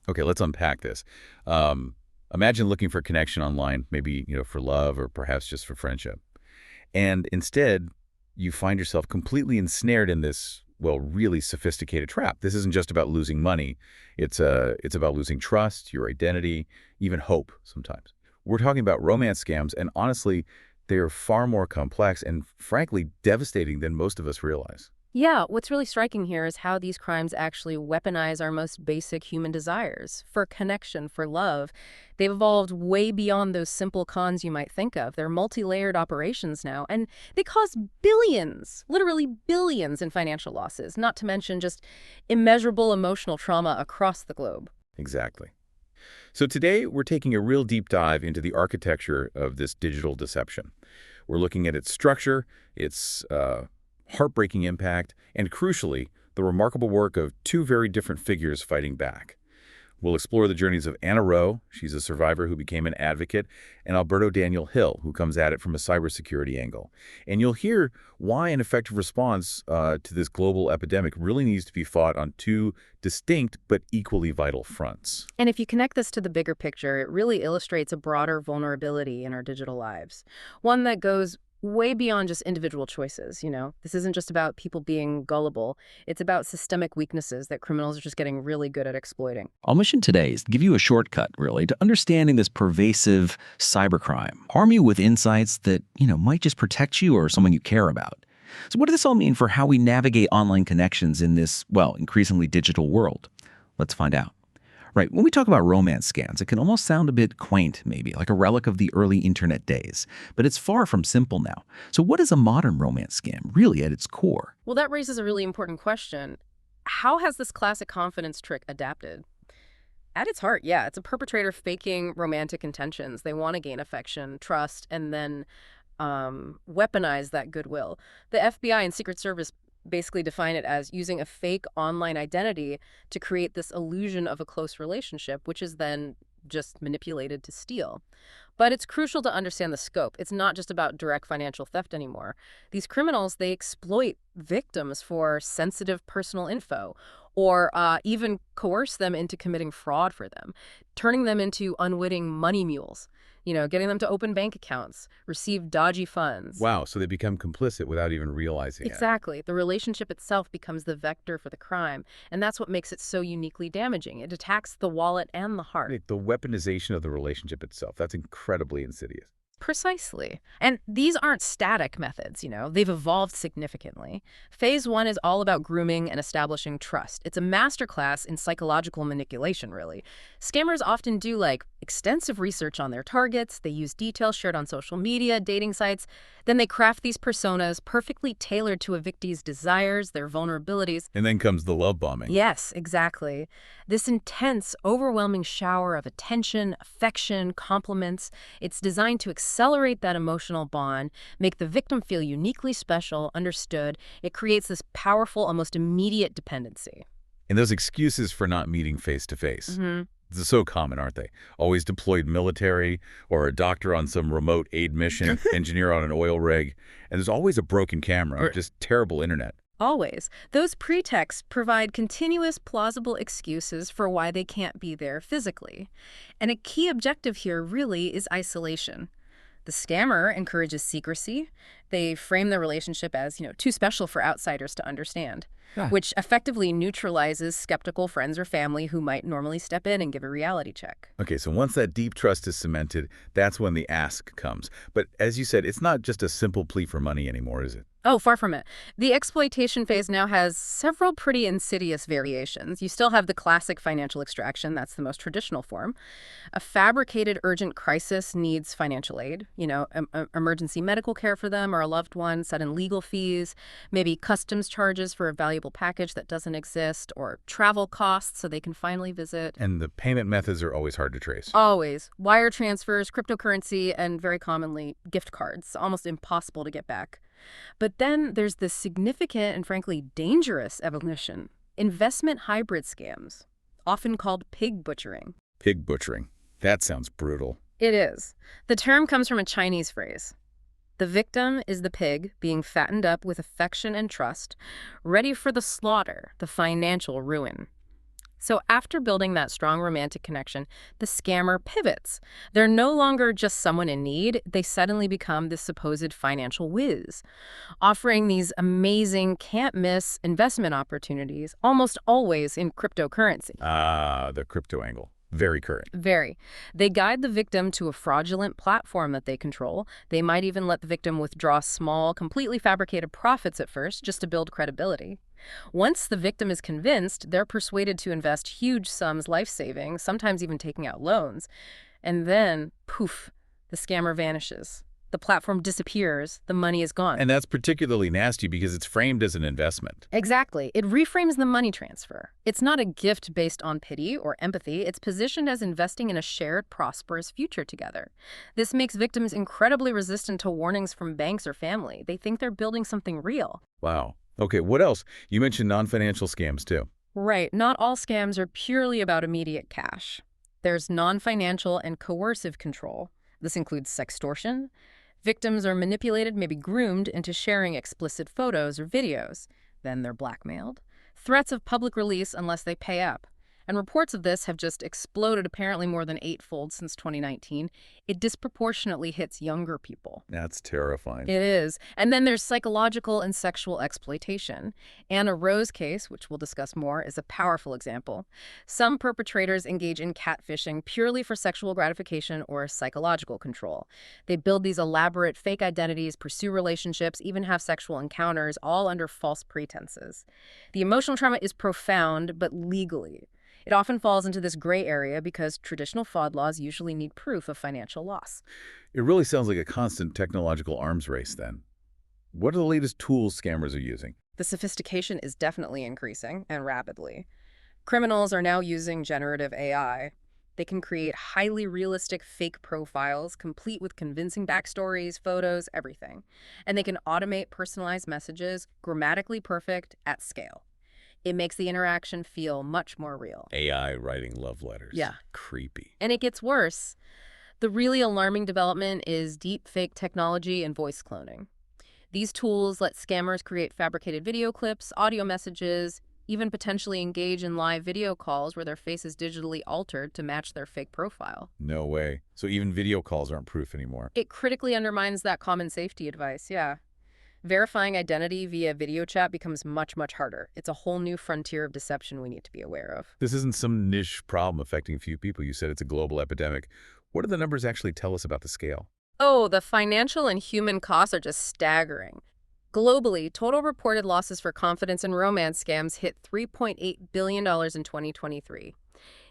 Okay, let's unpack this. Imagine looking for connection online, maybe, for love or perhaps just for friendship. And instead, you find yourself completely ensnared in this, well, really sophisticated trap. This isn't just about losing money. It's about losing trust, your identity, even hope sometimes. We're talking about romance scams, and honestly, they are far more complex and frankly devastating than most of us realize. Yeah, what's really striking here is how these crimes actually weaponize our most basic human desires for connection, for love. They've evolved way beyond those simple cons you might think of. They're multi-layered operations now, and they cause billions, literally billions in financial losses, not to mention just immeasurable emotional trauma across the globe. Exactly. So today, we're taking a real deep dive into the architecture of this digital deception. We're looking at its structure, its heartbreaking impact, and crucially, the remarkable work of two very different figures fighting back. We'll explore the journeys of Anna Rowe, she's a survivor who became an advocate, and Alberto Daniel Hill, who comes at it from a cybersecurity angle. And you'll hear why an effective response to this global epidemic really needs to be fought on two distinct but equally vital fronts. And if you connect this to the bigger picture, it really illustrates a broader vulnerability in our digital lives. One that goes way beyond just individual choices. This isn't just about people being gullible. It's about systemic weaknesses that criminals are just getting really good at exploiting. Our mission today is to give you a shortcut, really, to understanding this pervasive cybercrime. Arm you with insights that, might just protect you or someone you care about. So what does this all mean for how we navigate online connections in this, well, increasingly digital world? Let's find out. Right, when we talk about romance scams, it can almost sound a bit quaint, maybe, like a relic of the early internet days. But it's far from simple now. So what is a modern romance scam, really, at its core? Well, that raises a really important question. How has this classic confidence trick adapted? At its heart, yeah, it's a perpetrator faking romantic intentions. They want to gain affection, trust, and then weaponize that goodwill. The FBI and Secret Service basically define it as using a fake online identity to create this illusion of a close relationship, which is then just manipulated to steal. But it's crucial to understand the scope. It's not just about direct financial theft anymore. These criminals, they exploit victims for sensitive personal info or even coerce them into committing fraud for them, turning them into unwitting money mules, getting them to open bank accounts, receive dodgy funds. Wow, so they become complicit without even realizing it. Exactly. The relationship itself becomes the vector for the crime, and that's what makes it so uniquely damaging. It attacks the wallet and the heart. The weaponization of the relationship itself, that's incredibly insidious. Precisely. And these aren't static methods. They've evolved significantly. Phase one is all about grooming and establishing trust. It's a masterclass in psychological manipulation, really. Scammers often do, extensive research on their targets. They use details shared on social media, dating sites. Then they craft these personas perfectly tailored to a victim's desires, their vulnerabilities. And then comes the love bombing. Yes, exactly. This intense, overwhelming shower of attention, affection, compliments, it's designed to accelerate that emotional bond, make the victim feel uniquely special, understood. It creates this powerful, almost immediate dependency. And those excuses for not meeting face to face. They're so common, aren't they? Always deployed military or a doctor on some remote aid mission, engineer on an oil rig. And there's always a broken camera or just terrible internet. Always. Those pretexts provide continuous, plausible excuses for why they can't be there physically. And a key objective here really is isolation. The scammer encourages secrecy. They frame the relationship as, too special for outsiders to understand, which effectively neutralizes skeptical friends or family who might normally step in and give a reality check. Okay, so once that deep trust is cemented, that's when the ask comes. But as you said, it's not just a simple plea for money anymore, is it? Oh, far from it. The exploitation phase now has several pretty insidious variations. You still have the classic financial extraction. That's the most traditional form. A fabricated urgent crisis needs financial aid, emergency medical care for them or a loved one, sudden legal fees, maybe customs charges for a valuable package that doesn't exist, or travel costs so they can finally visit. And the payment methods are always hard to trace. Always. Wire transfers, cryptocurrency, and very commonly gift cards. Almost impossible to get back. But then there's this significant and frankly dangerous evolution. Investment hybrid scams, often called pig butchering. Pig butchering. That sounds brutal. It is. The term comes from a Chinese phrase. The victim is the pig being fattened up with affection and trust, ready for the slaughter, the financial ruin. So after building that strong romantic connection, the scammer pivots. They're no longer just someone in need. They suddenly become this supposed financial whiz, offering these amazing, can't-miss investment opportunities, almost always in cryptocurrency. Ah, the crypto angle. Very current. Very. They guide the victim to a fraudulent platform that they control. They might even let the victim withdraw small, completely fabricated profits at first just to build credibility. Once the victim is convinced, they're persuaded to invest huge sums life-saving, sometimes even taking out loans. And then, poof, the scammer vanishes. The platform disappears, the money is gone. And that's particularly nasty because it's framed as an investment. Exactly. It reframes the money transfer. It's not a gift based on pity or empathy. It's positioned as investing in a shared, prosperous future together. This makes victims incredibly resistant to warnings from banks or family. They think they're building something real. Wow. Okay, what else? You mentioned non-financial scams too. Right. Not all scams are purely about immediate cash. There's non-financial and coercive control. This includes sextortion. Victims are manipulated, maybe groomed, into sharing explicit photos or videos. Then they're blackmailed. Threats of public release unless they pay up. And reports of this have just exploded, apparently more than eightfold since 2019. It disproportionately hits younger people. That's terrifying. It is. And then there's psychological and sexual exploitation. Anna Rowe's case, which we'll discuss more, is a powerful example. Some perpetrators engage in catfishing purely for sexual gratification or psychological control. They build these elaborate fake identities, pursue relationships, even have sexual encounters, all under false pretenses. The emotional trauma is profound, but legally. It often falls into this gray area because traditional fraud laws usually need proof of financial loss. It really sounds like a constant technological arms race then. What are the latest tools scammers are using? The sophistication is definitely increasing, and rapidly. Criminals are now using generative AI. They can create highly realistic fake profiles, complete with convincing backstories, photos, everything. And they can automate personalized messages, grammatically perfect, at scale. It makes the interaction feel much more real. AI writing love letters. Yeah. Creepy. And it gets worse. The really alarming development is deep fake technology and voice cloning. These tools let scammers create fabricated video clips, audio messages, even potentially engage in live video calls where their face is digitally altered to match their fake profile. No way. So even video calls aren't proof anymore. It critically undermines that common safety advice, yeah. Verifying identity via video chat becomes much, much harder. It's a whole new frontier of deception we need to be aware of. This isn't some niche problem affecting a few people. You said it's a global epidemic. What do the numbers actually tell us about the scale? Oh, the financial and human costs are just staggering. Globally, total reported losses for confidence and romance scams hit $3.8 billion in 2023.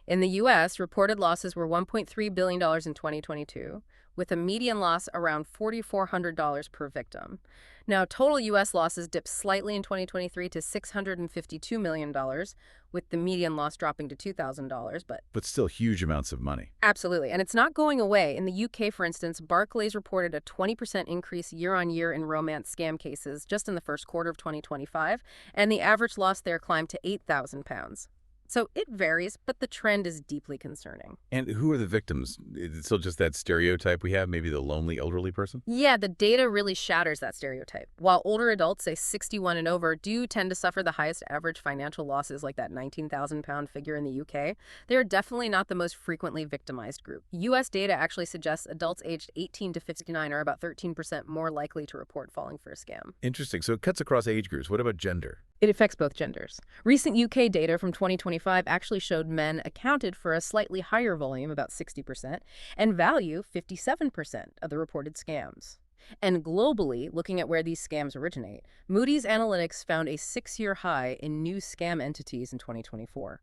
In the U.S., reported losses were $1.3 billion in 2022, with a median loss around $4,400 per victim. Now, total U.S. losses dipped slightly in 2023 to $652 million, with the median loss dropping to $2,000, But still huge amounts of money. absolutely. And it's not going away. In the UK, for instance, Barclays reported a 20% increase year-on-year in romance scam cases just in the first quarter of 2025, and the average loss there climbed to £8,000. So it varies, but the trend is deeply concerning. And who are the victims? Is it still just that stereotype we have, maybe the lonely elderly person? Yeah, the data really shatters that stereotype. While older adults, say 61 and over, do tend to suffer the highest average financial losses, like that £19,000 figure in the UK, they are definitely not the most frequently victimized group. US data actually suggests adults aged 18 to 59 are about 13% more likely to report falling for a scam. Interesting. So it cuts across age groups. What about gender? It affects both genders. Recent UK data from 2025 actually showed men accounted for a slightly higher volume, about 60%, and value 57% of the reported scams. And globally, looking at where these scams originate, Moody's Analytics found a 6-year high in new scam entities in 2024.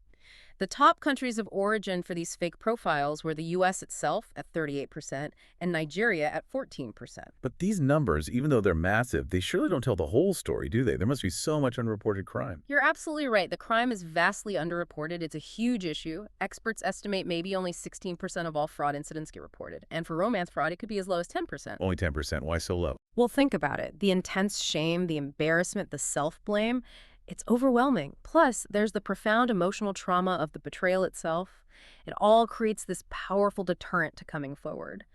The top countries of origin for these fake profiles were the U.S. itself at 38% and Nigeria at 14%. But these numbers, even though they're massive, they surely don't tell the whole story, do they? There must be so much unreported crime. You're absolutely right. The crime is vastly underreported. It's a huge issue. Experts estimate maybe only 16% of all fraud incidents get reported. And for romance fraud, it could be as low as 10%. Only 10%. Why so low? Well, think about it. The intense shame, the embarrassment, the self-blame, it's overwhelming. Plus, there's the profound emotional trauma of the betrayal itself. It all creates this powerful deterrent to coming forward.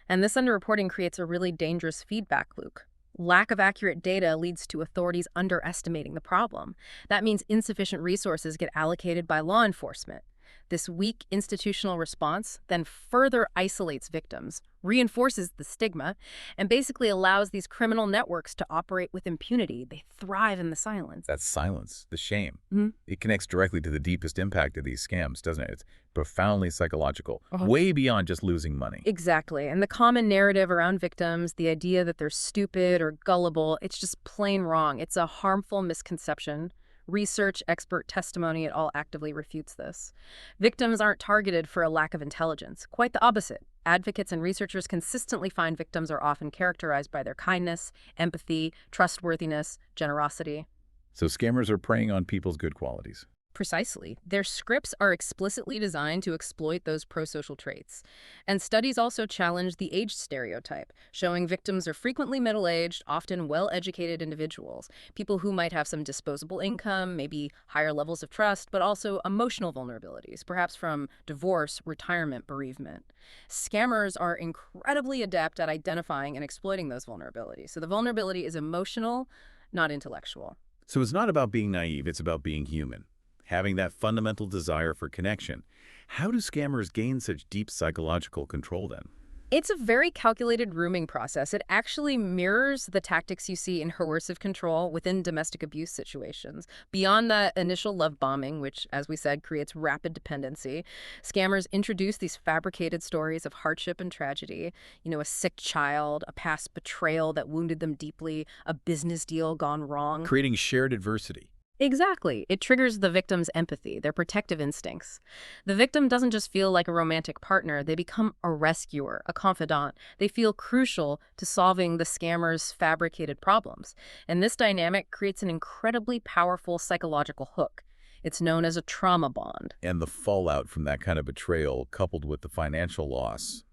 And this underreporting creates a really dangerous feedback loop. Lack of accurate data leads to authorities underestimating the problem. That means insufficient resources get allocated by law enforcement. This weak institutional response then further isolates victims, reinforces the stigma, and basically allows these criminal networks to operate with impunity. They thrive in the silence. That silence, the shame, Mhm. it connects directly to the deepest impact of these scams, doesn't it? It's profoundly psychological, way beyond just losing money. Exactly. And the common narrative around victims, the idea that they're stupid or gullible, it's just plain wrong. It's a harmful misconception. Research, expert testimony, it all actively refutes this. Victims aren't targeted for a lack of intelligence. Quite the opposite. Advocates and researchers consistently find victims are often characterized by their kindness, empathy, trustworthiness, generosity. So scammers are preying on people's good qualities. Precisely. Their scripts are explicitly designed to exploit those prosocial traits. And studies also challenge the age stereotype, showing victims are frequently middle-aged, often well-educated individuals, people who might have some disposable income, maybe higher levels of trust, but also emotional vulnerabilities, perhaps from divorce, retirement, bereavement. Scammers are incredibly adept at identifying and exploiting those vulnerabilities. So the vulnerability is emotional, not intellectual. So it's not about being naive, it's about being human, having that fundamental desire for connection. How do scammers gain such deep psychological control then? It's a very calculated grooming process. It actually mirrors the tactics you see in coercive control within domestic abuse situations. Beyond that initial love bombing, which, as we said, creates rapid dependency, scammers introduce these fabricated stories of hardship and tragedy. A sick child, a past betrayal that wounded them deeply, a business deal gone wrong. Creating shared adversity. Exactly. It triggers the victim's empathy, their protective instincts. The victim doesn't just feel like a romantic partner, they become a rescuer, a confidant. They feel crucial to solving the scammer's fabricated problems. And this dynamic creates an incredibly powerful psychological hook. It's known as a trauma bond. And the fallout from that kind of betrayal, coupled with the financial loss,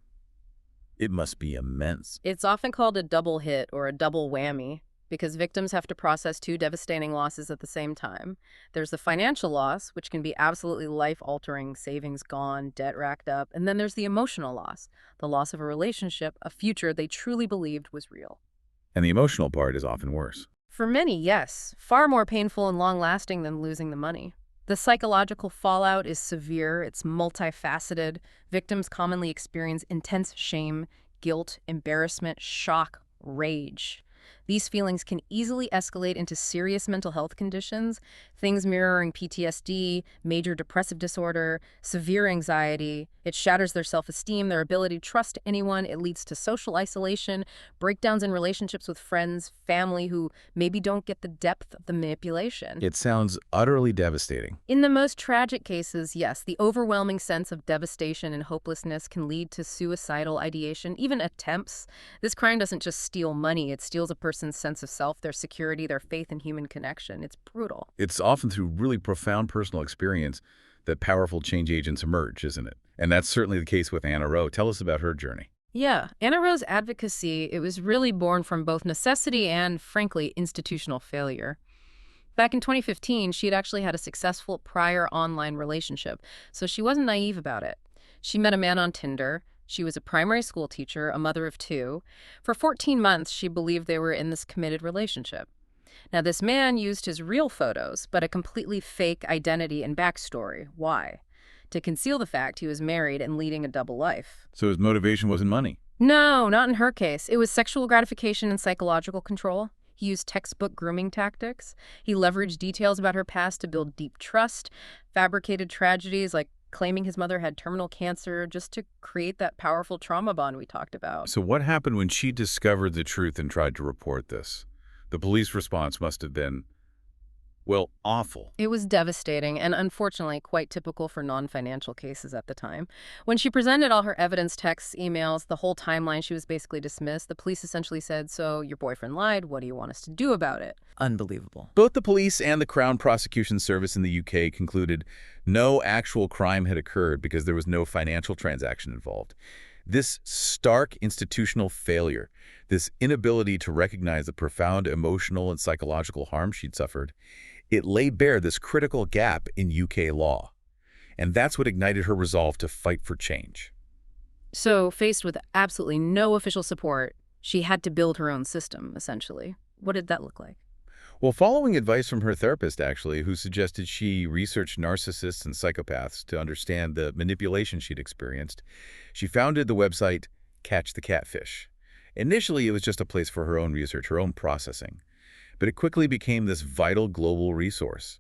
it must be immense. It's often called a double hit or a double whammy, because victims have to process two devastating losses at the same time. There's the financial loss, which can be absolutely life-altering, savings gone, debt racked up, and then there's the emotional loss, the loss of a relationship, a future they truly believed was real. And the emotional part is often worse. For many, yes, far more painful and long-lasting than losing the money. The psychological fallout is severe, it's multifaceted. Victims commonly experience intense shame, guilt, embarrassment, shock, rage. These feelings can easily escalate into serious mental health conditions, things mirroring PTSD, major depressive disorder, severe anxiety. It shatters their self-esteem, their ability to trust anyone. It leads to social isolation, breakdowns in relationships with friends, family who maybe don't get the depth of the manipulation. It sounds utterly devastating. In the most tragic cases, yes, the overwhelming sense of devastation and hopelessness can lead to suicidal ideation, even attempts. This crime doesn't just steal money, it steals a person's sense of self, their security, their faith in human connection. It's brutal. It's often through really profound personal experience that powerful change agents emerge, isn't it? And that's certainly the case with Anna Rowe. Tell us about her journey. Yeah, Anna Rowe's advocacy, it was really born from both necessity and, frankly, institutional failure. Back in 2015, she had actually had a successful prior online relationship, so she wasn't naive about it. She met a man on Tinder. She was a primary school teacher, a mother of two. For 14 months, she believed they were in this committed relationship. Now, this man used his real photos, but a completely fake identity and backstory. Why? To conceal the fact he was married and leading a double life. So his motivation wasn't money. No, not in her case. It was sexual gratification and psychological control. He used textbook grooming tactics. He leveraged details about her past to build deep trust, fabricated tragedies like claiming his mother had terminal cancer just to create that powerful trauma bond we talked about. So what happened when she discovered the truth and tried to report this? The police response must have been, well, awful. It was devastating and unfortunately quite typical for non-financial cases at the time. When she presented all her evidence, texts, emails, the whole timeline, she was basically dismissed. The police essentially said, "So your boyfriend lied, what do you want us to do about it?" Unbelievable. Both the police and the Crown Prosecution Service in the UK concluded no actual crime had occurred because there was no financial transaction involved. This stark institutional failure, this inability to recognize the profound emotional and psychological harm she'd suffered, it laid bare this critical gap in UK law. And that's what ignited her resolve to fight for change. So, faced with absolutely no official support, She had to build her own system, essentially. What did that look like? Well, following advice from her therapist, actually, who suggested she research narcissists and psychopaths to understand the manipulation she'd experienced, she founded the website Catch the Catfish. Initially, it was just a place for her own research, her own processing, but it quickly became this vital global resource.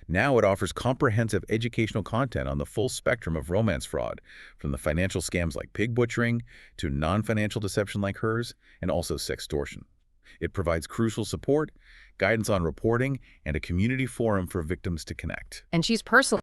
Now it offers comprehensive educational content on the full spectrum of romance fraud, from the financial scams like pig butchering to non-financial deception like hers, and also sextortion. It provides crucial support, guidance on reporting, and a community forum for victims to connect. And she's personal.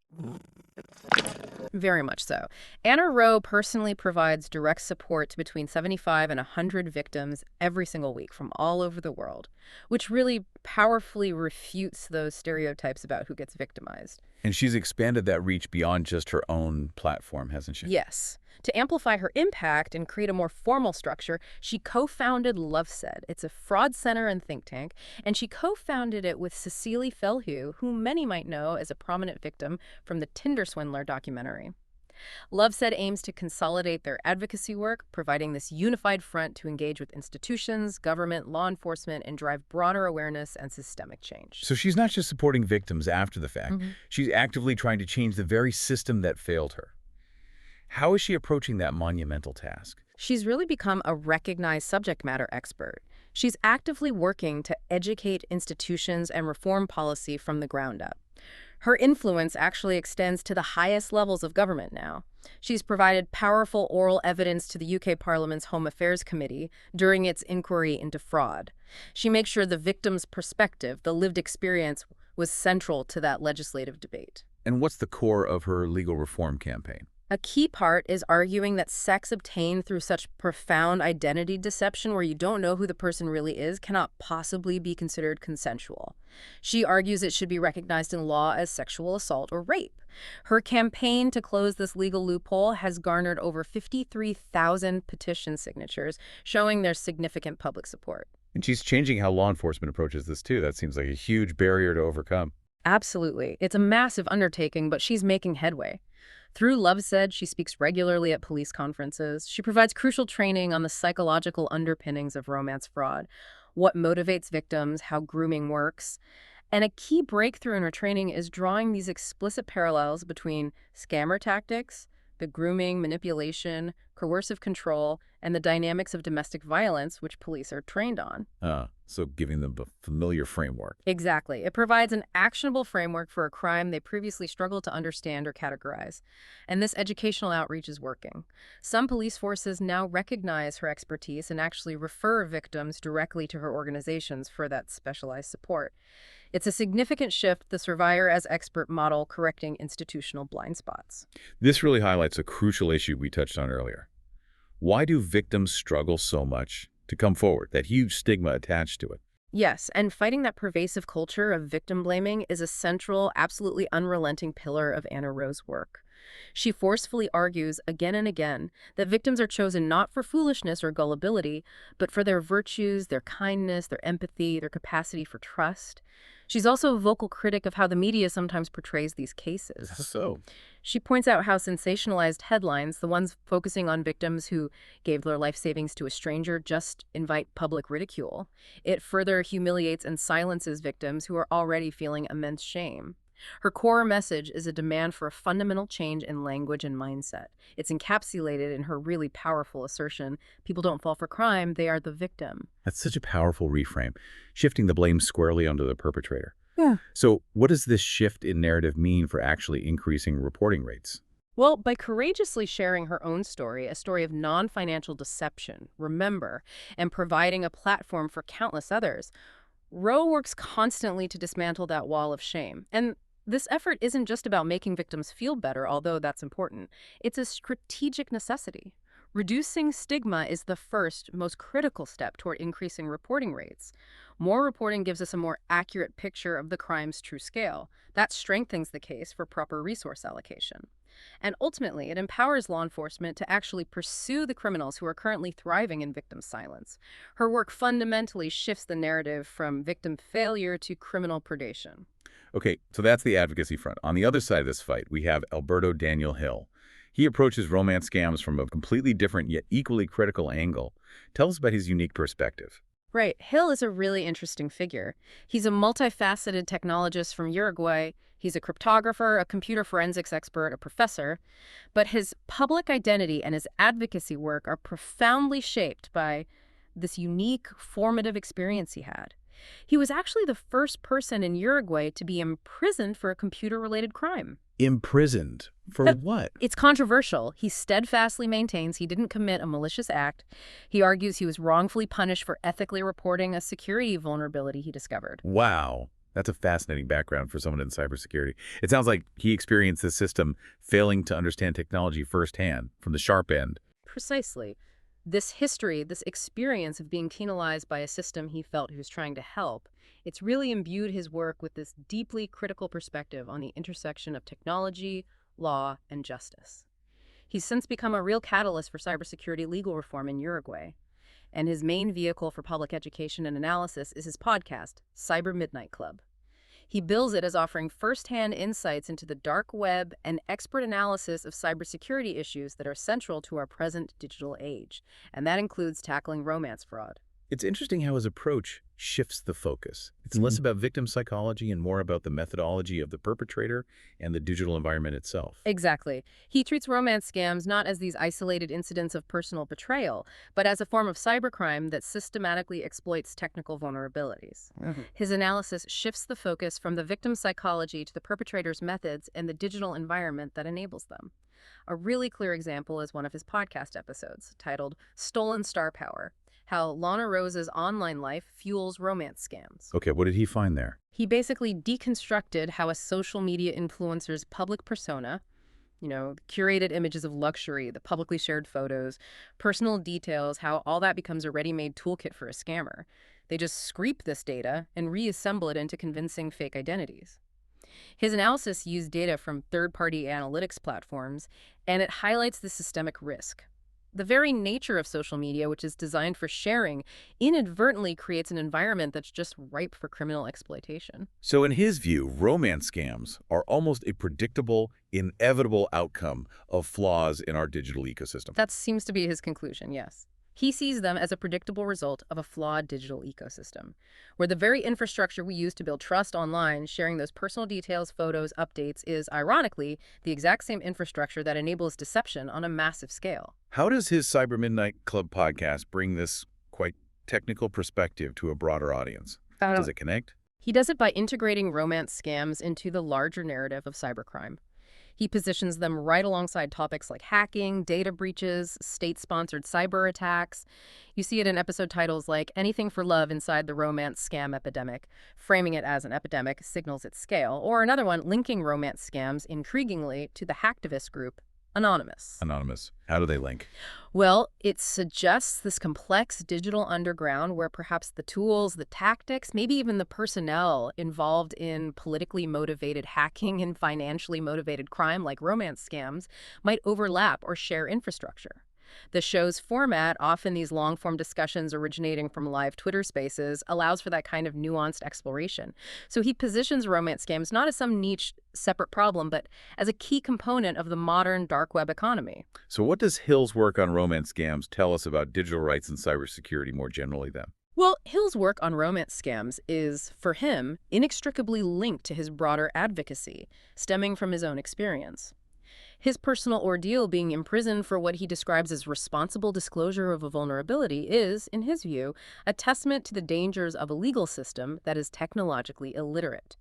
Very much so. Anna Rowe personally provides direct support to between 75 and 100 victims every single week from all over the world, which really powerfully refutes those stereotypes about who gets victimized. And she's expanded that reach beyond just her own platform, hasn't she? Yes. To amplify her impact and create a more formal structure, she co-founded LoveSaid. It's a fraud center and think tank, and she co-founded it with Cecily Felhue, who many might know as a prominent victim from the Tinder Swindler documentary. LoveSaid aims to consolidate their advocacy work, providing this unified front to engage with institutions, government, law enforcement, and drive broader awareness and systemic change. So she's not just supporting victims after the fact. She's actively trying to change the very system that failed her. How is she approaching that monumental task? She's really become a recognized subject matter expert. She's actively working to educate institutions and reform policy from the ground up. Her influence actually extends to the highest levels of government now. She's provided powerful oral evidence to the UK Parliament's Home Affairs Committee during its inquiry into fraud. She makes sure the victim's perspective, the lived experience, was central to that legislative debate. And what's the core of her legal reform campaign? A key part is arguing that sex obtained through such profound identity deception where you don't know who the person really is cannot possibly be considered consensual. She argues it should be recognized in law as sexual assault or rape. Her campaign to close this legal loophole has garnered over 53,000 petition signatures, showing there's significant public support. And she's changing how law enforcement approaches this, too. That seems like a huge barrier to overcome. Absolutely. It's a massive undertaking, but she's making headway. Through LoveSaid, she speaks regularly at police conferences. She provides crucial training on the psychological underpinnings of romance fraud, what motivates victims, how grooming works. And a key breakthrough in her training is drawing these explicit parallels between scammer tactics, the grooming, manipulation, coercive control, and the dynamics of domestic violence, which police are trained on. So giving them a familiar framework. Exactly. It provides an actionable framework for a crime they previously struggled to understand or categorize. And this educational outreach is working. Some police forces now recognize her expertise and actually refer victims directly to her organizations for that specialized support. It's a significant shift, the survivor as expert model correcting institutional blind spots. This really highlights a crucial issue we touched on earlier. Why do victims struggle so much to come forward, that huge stigma attached to it? Yes, and fighting that pervasive culture of victim blaming is a central, absolutely unrelenting pillar of Anna Rowe's work. She forcefully argues again and again that victims are chosen not for foolishness or gullibility, but for their virtues, their kindness, their empathy, their capacity for trust. She's also a vocal critic of how the media sometimes portrays these cases. So, She points out how sensationalized headlines, the ones focusing on victims who gave their life savings to a stranger, just invite public ridicule. It further humiliates and silences victims who are already feeling immense shame. Her core message is a demand for a fundamental change in language and mindset. It's encapsulated in her really powerful assertion, people don't fall for crime, they are the victim. that's such a powerful reframe, shifting the blame squarely onto the perpetrator. Yeah. So what does this shift in narrative mean for actually increasing reporting rates? Well, by courageously sharing her own story, a story of non-financial deception, remember, and providing a platform for countless others, Rowe works constantly to dismantle that wall of shame. And this effort isn't just about making victims feel better, although that's important. It's a strategic necessity. Reducing stigma is the first, most critical step toward increasing reporting rates. More reporting gives us a more accurate picture of the crime's true scale. That strengthens the case for proper resource allocation. And ultimately, it empowers law enforcement to actually pursue the criminals who are currently thriving in victim silence. Her work fundamentally shifts the narrative from victim failure to criminal predation. Okay, so that's the advocacy front. On the other side of this fight, we have Alberto Daniel Hill. He approaches romance scams from a completely different yet equally critical angle. Tell us about his unique perspective. Right. Hill is a really interesting figure. He's a multifaceted technologist from Uruguay. He's a cryptographer, a computer forensics expert, a professor. But his public identity and his advocacy work are profoundly shaped by this unique, formative experience he had. He was actually the first person in Uruguay to be imprisoned for a computer-related crime. Imprisoned? For what? It's controversial. He steadfastly maintains he didn't commit a malicious act. He argues he was wrongfully punished for ethically reporting a security vulnerability he discovered. Wow. That's a fascinating background for someone in cybersecurity. It sounds like he experienced this system failing to understand technology firsthand, from the sharp end. Precisely. This history, this experience of being penalized by a system he felt he was trying to help, it's really imbued his work with this deeply critical perspective on the intersection of technology, law, and justice. He's since become a real catalyst for cybersecurity legal reform in Uruguay, and his main vehicle for public education and analysis is his podcast, Cyber Midnight Club. He bills it as offering first-hand insights into the dark web and expert analysis of cybersecurity issues that are central to our present digital age, and that includes tackling romance fraud. It's interesting how his approach shifts the focus. It's less about victim psychology and more about the methodology of the perpetrator and the digital environment itself. Exactly. He treats romance scams not as these isolated incidents of personal betrayal, but as a form of cybercrime that systematically exploits technical vulnerabilities. His analysis shifts the focus from the victim's psychology to the perpetrator's methods and the digital environment that enables them. A really clear example is one of his podcast episodes, titled Stolen Star Power: How Anna Rowe's online life fuels romance scams. Okay, what did he find there? He basically deconstructed how a social media influencer's public persona, curated images of luxury, the publicly shared photos, personal details, how all that becomes a ready-made toolkit for a scammer. They just scrape this data and reassemble it into convincing fake identities. His analysis used data from third-party analytics platforms, and it highlights the systemic risk. The very nature of social media, which is designed for sharing, inadvertently creates an environment that's just ripe for criminal exploitation. So in his view, romance scams are almost a predictable, inevitable outcome of flaws in our digital ecosystem. That seems to be his conclusion, yes. He sees them as a predictable result of a flawed digital ecosystem, where the very infrastructure we use to build trust online, sharing those personal details, photos, updates, is, ironically, the exact same infrastructure that enables deception on a massive scale. How does his Cyber Midnight Club podcast bring this quite technical perspective to a broader audience? Does it connect? He does it by integrating romance scams into the larger narrative of cybercrime. He positions them right alongside topics like hacking, data breaches, state-sponsored cyber attacks. You see it in episode titles like Anything for Love Inside the Romance Scam Epidemic. Framing it as an epidemic signals its scale. Or another one, linking romance scams, intriguingly, to the hacktivist group Anonymous. Anonymous. How do they link? Well, it suggests this complex digital underground where perhaps the tools, the tactics, maybe even the personnel involved in politically motivated hacking and financially motivated crime like romance scams might overlap or share infrastructure. The show's format, often these long-form discussions originating from live Twitter spaces, allows for that kind of nuanced exploration. So he positions romance scams not as some niche, separate problem, but as a key component of the modern dark web economy. So what does Hill's work on romance scams tell us about digital rights and cybersecurity more generally then? Well, Hill's work on romance scams is, for him, inextricably linked to his broader advocacy, stemming from his own experience. His personal ordeal, being imprisoned for what he describes as responsible disclosure of a vulnerability, is, in his view, a testament to the dangers of a legal system that is technologically illiterate.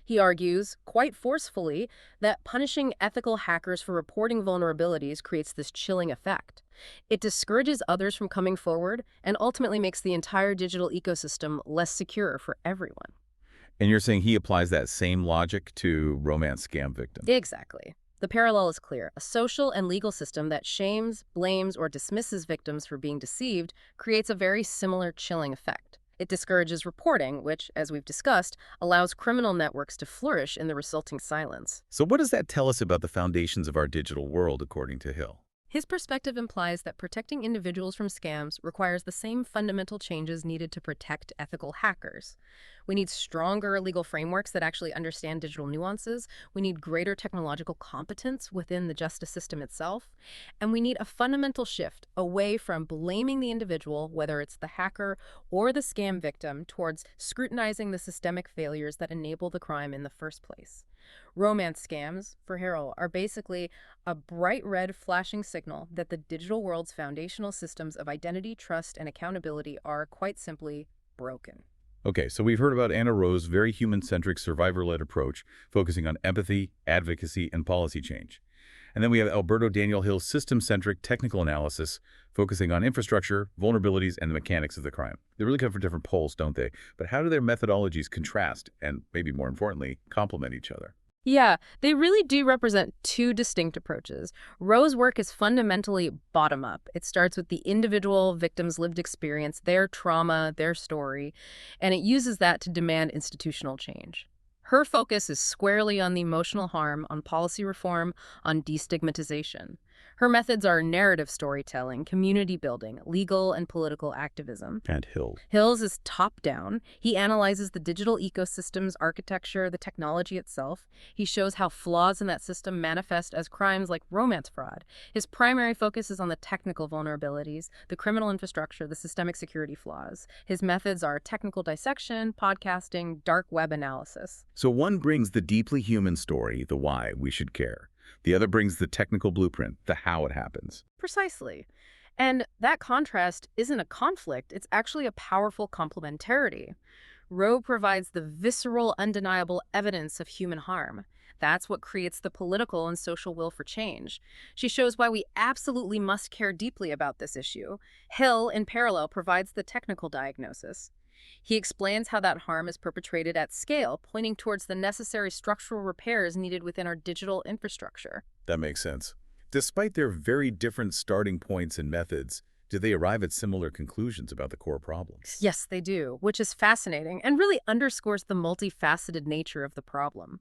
He argues, quite forcefully, that punishing ethical hackers for reporting vulnerabilities creates this chilling effect. It discourages others from coming forward and ultimately makes the entire digital ecosystem less secure for everyone. And you're saying he applies that same logic to romance scam victims? Exactly. The parallel is clear. A social and legal system that shames, blames, or dismisses victims for being deceived creates a very similar chilling effect. It discourages reporting, which, as we've discussed, allows criminal networks to flourish in the resulting silence. So what does that tell us about the foundations of our digital world, according to Hill? His perspective implies that protecting individuals from scams requires the same fundamental changes needed to protect ethical hackers. We need stronger legal frameworks that actually understand digital nuances. We need greater technological competence within the justice system itself. And we need a fundamental shift away from blaming the individual, whether it's the hacker or the scam victim, towards scrutinizing the systemic failures that enable the crime in the first place. Romance scams, for Harrell, are basically a bright red flashing signal that the digital world's foundational systems of identity, trust, and accountability are quite simply broken. Okay, so we've heard about Anna Rowe's very human-centric survivor-led approach, focusing on empathy, advocacy, and policy change. And then we have Alberto Daniel Hill's system-centric technical analysis, focusing on infrastructure, vulnerabilities, and the mechanics of the crime. They really come from different poles, don't they? But how do their methodologies contrast and, maybe more importantly, complement each other? Yeah, they really do represent two distinct approaches. Rowe's work is fundamentally bottom-up. It starts with the individual victim's lived experience, their trauma, their story, and it uses that to demand institutional change. Her focus is squarely on the emotional harm, on policy reform, on destigmatization. Her methods are narrative storytelling, community building, legal and political activism. And Hill. Hill's is top-down. He analyzes the digital ecosystem's architecture, the technology itself. He shows how flaws in that system manifest as crimes like romance fraud. His primary focus is on the technical vulnerabilities, the criminal infrastructure, the systemic security flaws. His methods are technical dissection, podcasting, dark web analysis. So one brings the deeply human story, the why we should care. The other brings the technical blueprint, the how it happens. Precisely. And that contrast isn't a conflict, it's actually a powerful complementarity. Rowe provides the visceral, undeniable evidence of human harm. That's what creates the political and social will for change. She shows why we absolutely must care deeply about this issue. Hill, in parallel, provides the technical diagnosis. He explains how that harm is perpetrated at scale, pointing towards the necessary structural repairs needed within our digital infrastructure. That makes sense. Despite their very different starting points and methods, do they arrive at similar conclusions about the core problems? Yes, they do, which is fascinating and really underscores the multifaceted nature of the problem.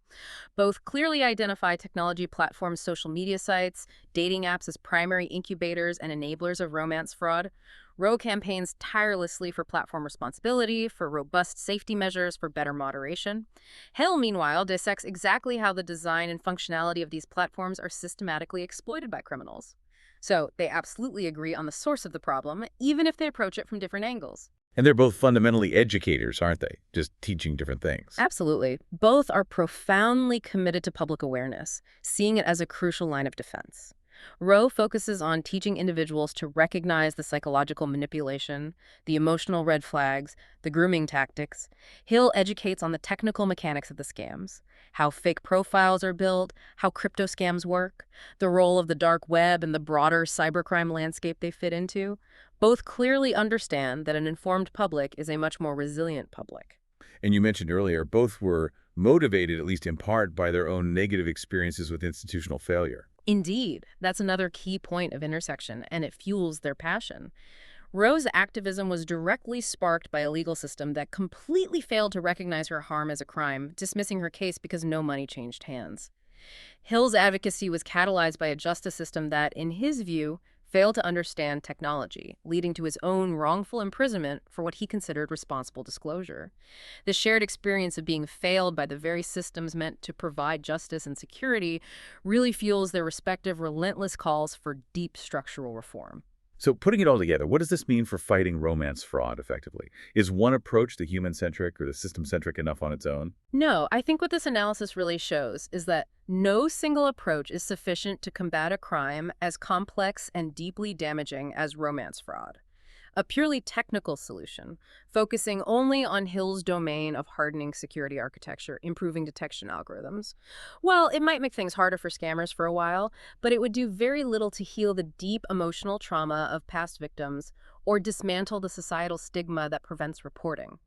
Both clearly identify technology platforms, social media sites, dating apps as primary incubators and enablers of romance fraud. Rowe campaigns tirelessly for platform responsibility, for robust safety measures, for better moderation. Hill, meanwhile, dissects exactly how the design and functionality of these platforms are systematically exploited by criminals. So they absolutely agree on the source of the problem, even if they approach it from different angles. And they're both fundamentally educators, aren't they? Just teaching different things. Absolutely. Both are profoundly committed to public awareness, seeing it as a crucial line of defense. Rowe focuses on teaching individuals to recognize the psychological manipulation, the emotional red flags, the grooming tactics. Hill educates on the technical mechanics of the scams, how fake profiles are built, how crypto scams work, the role of the dark web and the broader cybercrime landscape they fit into. Both clearly understand that an informed public is a much more resilient public. And you mentioned earlier, both were motivated, at least in part, by their own negative experiences with institutional failure. Indeed, that's another key point of intersection, and it fuels their passion. Rowe's activism was directly sparked by a legal system that completely failed to recognize her harm as a crime, dismissing her case because no money changed hands. Hill's advocacy was catalyzed by a justice system that, in his view, failed to understand technology, leading to his own wrongful imprisonment for what he considered responsible disclosure. The shared experience of being failed by the very systems meant to provide justice and security really fuels their respective relentless calls for deep structural reform. So putting it all together, what does this mean for fighting romance fraud effectively? Is one approach the human-centric or the system-centric enough on its own? No, I think what this analysis really shows is that no single approach is sufficient to combat a crime as complex and deeply damaging as romance fraud. A purely technical solution, focusing only on Hill's domain of hardening security architecture, improving detection algorithms. Well, it might make things harder for scammers for a while, but it would do very little to heal the deep emotional trauma of past victims or dismantle the societal stigma that prevents reporting.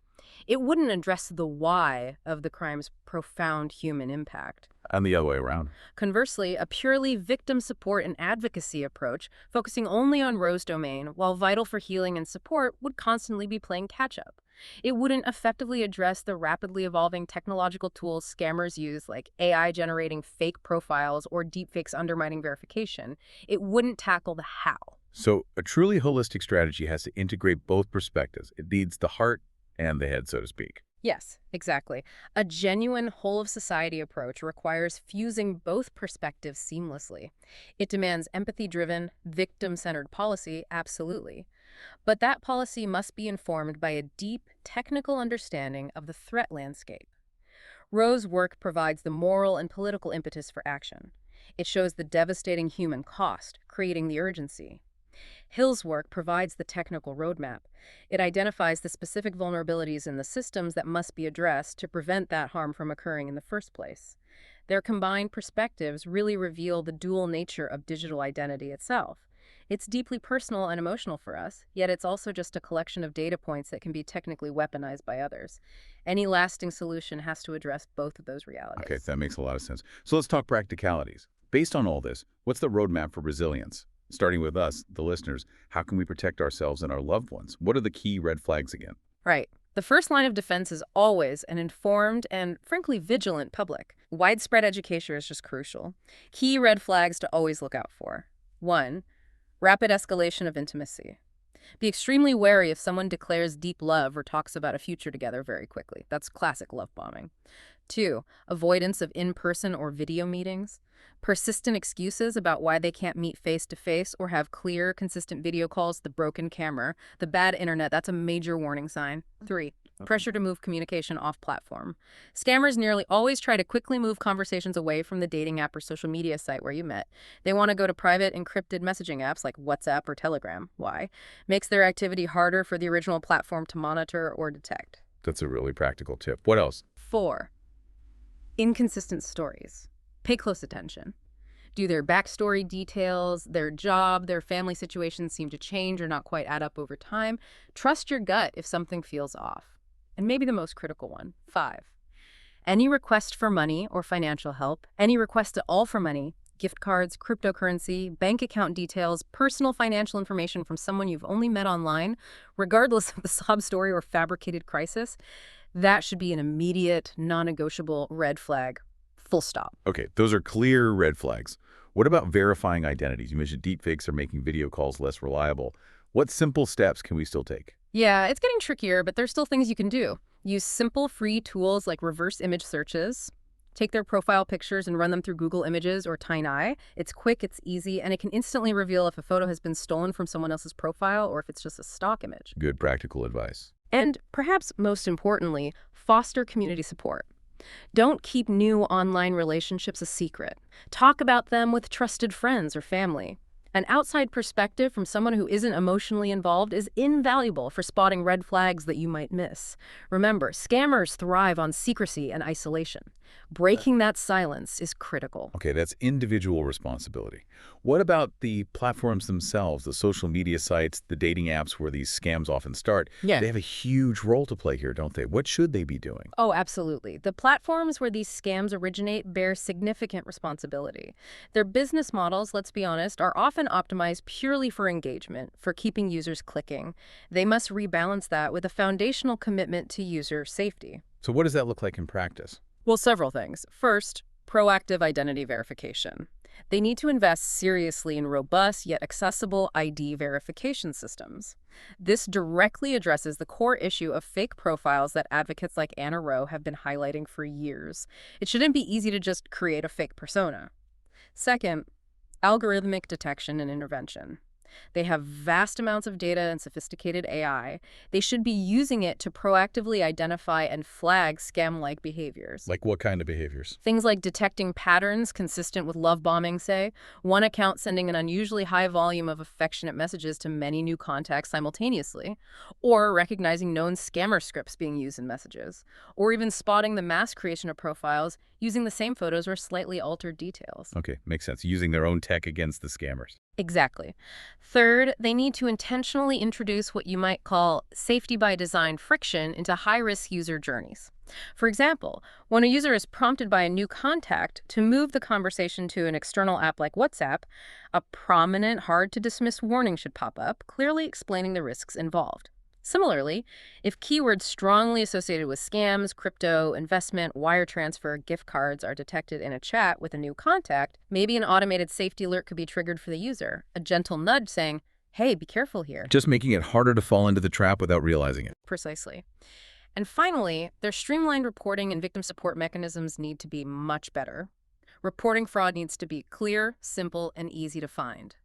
It wouldn't address the why of the crime's profound human impact. And the other way around. Conversely, a purely victim support and advocacy approach, focusing only on Rowe's domain, while vital for healing and support, would constantly be playing catch-up. It wouldn't effectively address the rapidly evolving technological tools scammers use, like AI generating fake profiles or deepfakes undermining verification. It wouldn't tackle the how. So a truly holistic strategy has to integrate both perspectives. It needs the heart and the head, so to speak. Yes, exactly. A genuine whole-of-society approach requires fusing both perspectives seamlessly. It demands empathy-driven, victim-centered policy, absolutely. But that policy must be informed by a deep, technical understanding of the threat landscape. Rowe's work provides the moral and political impetus for action. It shows the devastating human cost, creating the urgency. Hill's work provides the technical roadmap. It identifies the specific vulnerabilities in the systems that must be addressed to prevent that harm from occurring in the first place. Their combined perspectives really reveal the dual nature of digital identity itself. It's deeply personal and emotional for us, yet it's also just a collection of data points that can be technically weaponized by others. Any lasting solution has to address both of those realities. Okay, that makes a lot of sense. So let's talk practicalities. Based on all this, what's the roadmap for resilience? Starting with us, the listeners, how can we protect ourselves and our loved ones? What are the key red flags again? Right. The first line of defense is always an informed and, frankly, vigilant public. Widespread education is just crucial. Key red flags to always look out for. 1. Rapid escalation of intimacy. Be extremely wary if someone declares deep love or talks about a future together very quickly. That's classic love bombing. 2. Avoidance of in-person or video meetings. Persistent excuses about why they can't meet face-to-face or have clear, consistent video calls, the broken camera, the bad internet, that's a major warning sign. 3. Pressure to move communication off platform. Scammers nearly always try to quickly move conversations away from the dating app or social media site where you met. They want to go to private, encrypted messaging apps like WhatsApp or Telegram. Why? Makes their activity harder for the original platform to monitor or detect. That's a really practical tip. What else? 4. Inconsistent stories. Pay close attention. Do their backstory details, their job, their family situation seem to change or not quite add up over time? Trust your gut if something feels off. And maybe the most critical one, 5. Any request for money or financial help, any request at all for money, gift cards, cryptocurrency, bank account details, personal financial information from someone you've only met online, regardless of the sob story or fabricated crisis, that should be an immediate, non-negotiable red flag. Full stop. Okay, those are clear red flags. What about verifying identities? You mentioned deepfakes are making video calls less reliable. What simple steps can we still take? Yeah, it's getting trickier, but there's still things you can do. Use simple, free tools like reverse image searches. Take their profile pictures and run them through Google Images or TinyEye. It's quick, it's easy, and it can instantly reveal if a photo has been stolen from someone else's profile or if it's just a stock image. Good practical advice. And perhaps most importantly, foster community support. Don't keep new online relationships a secret. Talk about them with trusted friends or family. An outside perspective from someone who isn't emotionally involved is invaluable for spotting red flags that you might miss. Remember, scammers thrive on secrecy and isolation. Breaking that silence is critical. Okay, that's individual responsibility. What about the platforms themselves, the social media sites, the dating apps where these scams often start? Yeah. They have a huge role to play here, don't they? What should they be doing? Oh, absolutely. The platforms where these scams originate bear significant responsibility. Their business models, let's be honest, are often optimized purely for engagement, for keeping users clicking. They must rebalance that with a foundational commitment to user safety. So what does that look like in practice? Well, several things. First, proactive identity verification. They need to invest seriously in robust yet accessible ID verification systems. This directly addresses the core issue of fake profiles that advocates like Anna Rowe have been highlighting for years. It shouldn't be easy to just create a fake persona. Second, algorithmic detection and intervention. They have vast amounts of data and sophisticated AI. They should be using it to proactively identify and flag scam-like behaviors. Like what kind of behaviors? Things like detecting patterns consistent with love bombing, say, one account sending an unusually high volume of affectionate messages to many new contacts simultaneously, or recognizing known scammer scripts being used in messages, or even spotting the mass creation of profiles using the same photos or slightly altered details. Okay, makes sense. Using their own tech against the scammers. Exactly. Third, they need to intentionally introduce what you might call safety by design friction into high-risk user journeys. For example, when a user is prompted by a new contact to move the conversation to an external app like WhatsApp, a prominent, hard-to-dismiss warning should pop up, clearly explaining the risks involved. Similarly, if keywords strongly associated with scams, crypto, investment, wire transfer, gift cards are detected in a chat with a new contact, maybe an automated safety alert could be triggered for the user, a gentle nudge saying, hey, be careful here. Just making it harder to fall into the trap without realizing it. Precisely. And finally, their streamlined reporting and victim support mechanisms need to be much better. Reporting fraud needs to be clear, simple, and easy to find.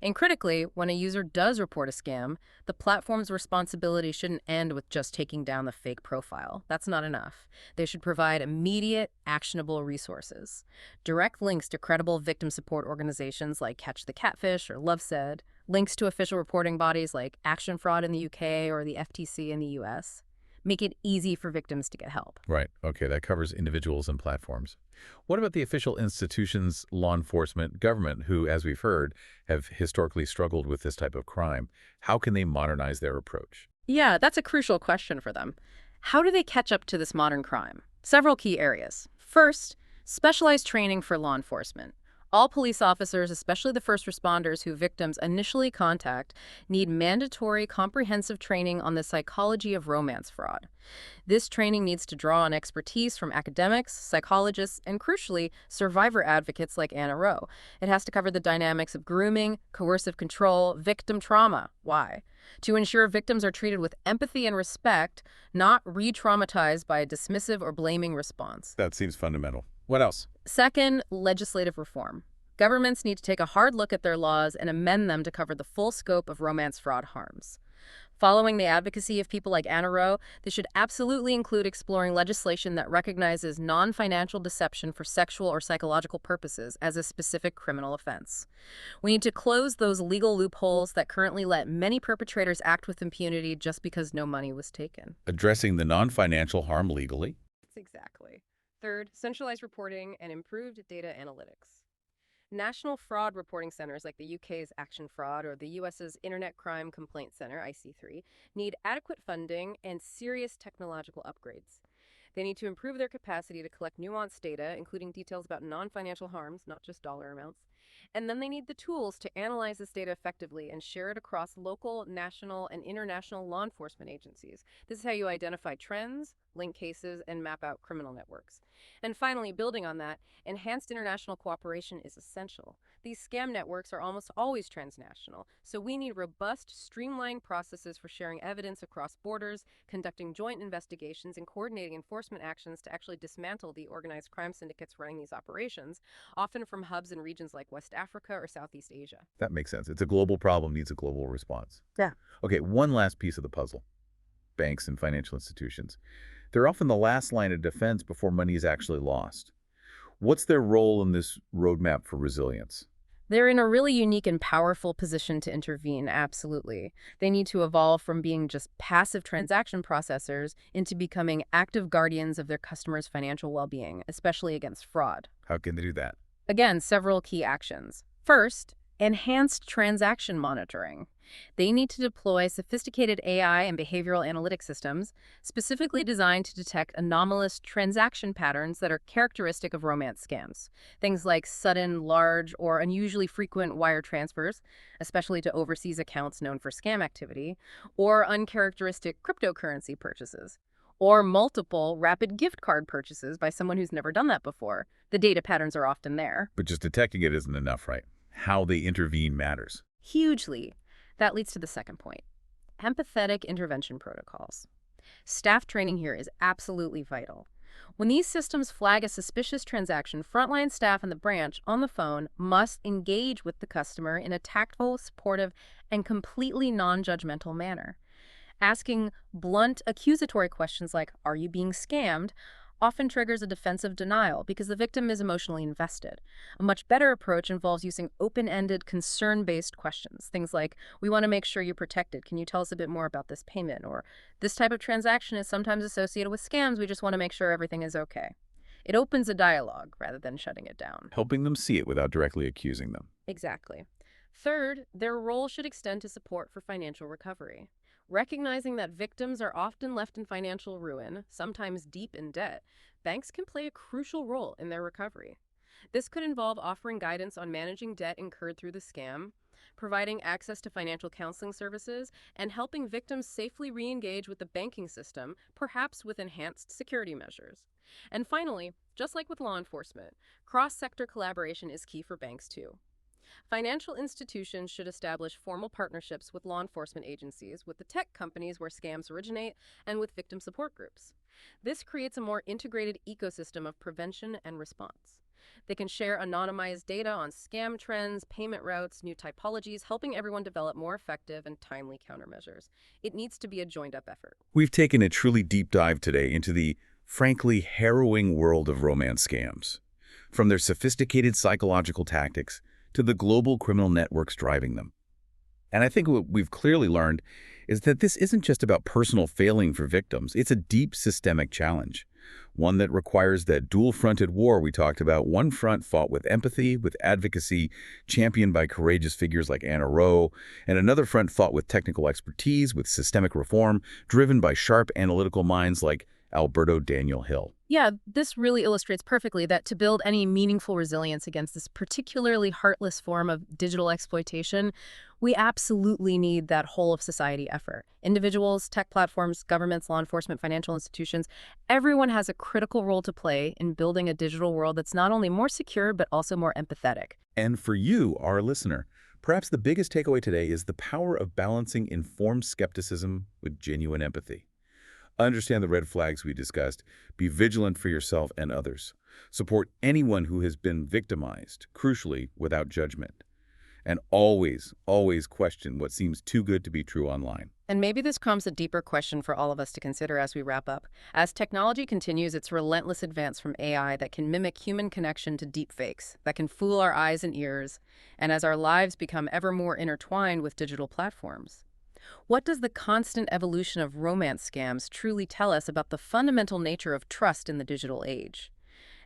And critically, when a user does report a scam, the platform's responsibility shouldn't end with just taking down the fake profile. That's not enough. They should provide immediate, actionable resources. Direct links to credible victim support organizations like Catch the Catfish or Lovesaid, links to official reporting bodies like Action Fraud in the UK or the FTC in the US. Make it easy for victims to get help. Right. Okay, that covers individuals and platforms. What about the official institutions, law enforcement, government, who, as we've heard, have historically struggled with this type of crime? How can they modernize their approach? Yeah, that's a crucial question for them. How do they catch up to this modern crime? Several key areas. First, specialized training for law enforcement. All police officers, especially the first responders who victims initially contact, need mandatory comprehensive training on the psychology of romance fraud. This training needs to draw on expertise from academics, psychologists, and crucially, survivor advocates like Anna Rowe. It has to cover the dynamics of grooming, coercive control, victim trauma. Why? To ensure victims are treated with empathy and respect, not re-traumatized by a dismissive or blaming response. That seems fundamental. What else? Second, legislative reform. Governments need to take a hard look at their laws and amend them to cover the full scope of romance fraud harms. Following the advocacy of people like Anna Rowe, this should absolutely include exploring legislation that recognizes non-financial deception for sexual or psychological purposes as a specific criminal offense. We need to close those legal loopholes that currently let many perpetrators act with impunity just because no money was taken. Addressing the non-financial harm legally? Exactly. Third, centralized reporting and improved data analytics. National fraud reporting centers like the UK's Action Fraud or the US's Internet Crime Complaint Center, IC3, need adequate funding and serious technological upgrades. They need to improve their capacity to collect nuanced data, including details about non-financial harms, not just dollar amounts. And then they need the tools to analyze this data effectively and share it across local, national, and international law enforcement agencies. This is how you identify trends, link cases, and map out criminal networks. And finally, building on that, enhanced international cooperation is essential. These scam networks are almost always transnational, so we need robust, streamlined processes for sharing evidence across borders, conducting joint investigations, and coordinating enforcement actions to actually dismantle the organized crime syndicates running these operations, often from hubs in regions like West Africa or Southeast Asia. That makes sense. It's a global problem, needs a global response. Yeah. Okay, one last piece of the puzzle. Banks and financial institutions. They're often the last line of defense before money is actually lost. What's their role in this roadmap for resilience? They're in a really unique and powerful position to intervene, absolutely. They need to evolve from being just passive transaction processors into becoming active guardians of their customers' financial well-being, especially against fraud. How can they do that? Again, several key actions. First, enhanced transaction monitoring. They need to deploy sophisticated AI and behavioral analytic systems specifically designed to detect anomalous transaction patterns that are characteristic of romance scams. Things like sudden, large, or unusually frequent wire transfers, especially to overseas accounts known for scam activity, or uncharacteristic cryptocurrency purchases, or multiple rapid gift card purchases by someone who's never done that before. The data patterns are often there. But just detecting it isn't enough, right? How they intervene matters. Hugely. That leads to the second point. Empathetic intervention protocols. Staff training here is absolutely vital. When these systems flag a suspicious transaction, frontline staff in the branch on the phone must engage with the customer in a tactful, supportive, and completely non-judgmental manner. Asking blunt, accusatory questions like, "Are you being scammed?" often triggers a defensive denial because the victim is emotionally invested. A much better approach involves using open-ended, concern-based questions. Things like, "We want to make sure you're protected. Can you tell us a bit more about this payment?" Or, "This type of transaction is sometimes associated with scams. We just want to make sure everything is okay." It opens a dialogue rather than shutting it down. Helping them see it without directly accusing them. Exactly. Third, their role should extend to support for financial recovery. Recognizing that victims are often left in financial ruin, sometimes deep in debt, banks can play a crucial role in their recovery. This could involve offering guidance on managing debt incurred through the scam, providing access to financial counseling services, and helping victims safely re-engage with the banking system, perhaps with enhanced security measures. And finally, just like with law enforcement, cross-sector collaboration is key for banks too. Financial institutions should establish formal partnerships with law enforcement agencies, with the tech companies where scams originate, and with victim support groups. This creates a more integrated ecosystem of prevention and response. They can share anonymized data on scam trends, payment routes, new typologies, helping everyone develop more effective and timely countermeasures. It needs to be a joined-up effort. We've taken a truly deep dive today into the, frankly, harrowing world of romance scams. From their sophisticated psychological tactics to the global criminal networks driving them. And I think what we've clearly learned is that this isn't just about personal failing for victims. It's a deep systemic challenge, one that requires that dual-fronted war we talked about, one front fought with empathy, with advocacy, championed by courageous figures like Anna Rowe, and another front fought with technical expertise, with systemic reform, driven by sharp analytical minds like Alberto Daniel Hill. Yeah, this really illustrates perfectly that to build any meaningful resilience against this particularly heartless form of digital exploitation, we absolutely need that whole of society effort. Individuals, tech platforms, governments, law enforcement, financial institutions, everyone has a critical role to play in building a digital world that's not only more secure, but also more empathetic. And for you, our listener, perhaps the biggest takeaway today is the power of balancing informed skepticism with genuine empathy. Understand the red flags we discussed. Be vigilant for yourself and others. Support anyone who has been victimized, crucially, without judgment. And always, always question what seems too good to be true online. And maybe this prompts a deeper question for all of us to consider as we wrap up. As technology continues its relentless advance from AI that can mimic human connection to deepfakes, that can fool our eyes and ears, and as our lives become ever more intertwined with digital platforms, what does the constant evolution of romance scams truly tell us about the fundamental nature of trust in the digital age?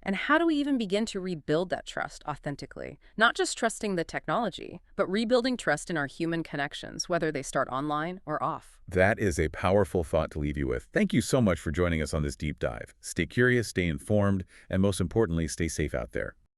And how do we even begin to rebuild that trust authentically? Not just trusting the technology, but rebuilding trust in our human connections, whether they start online or off. That is a powerful thought to leave you with. Thank you so much for joining us on this deep dive. Stay curious, stay informed, and most importantly, stay safe out there.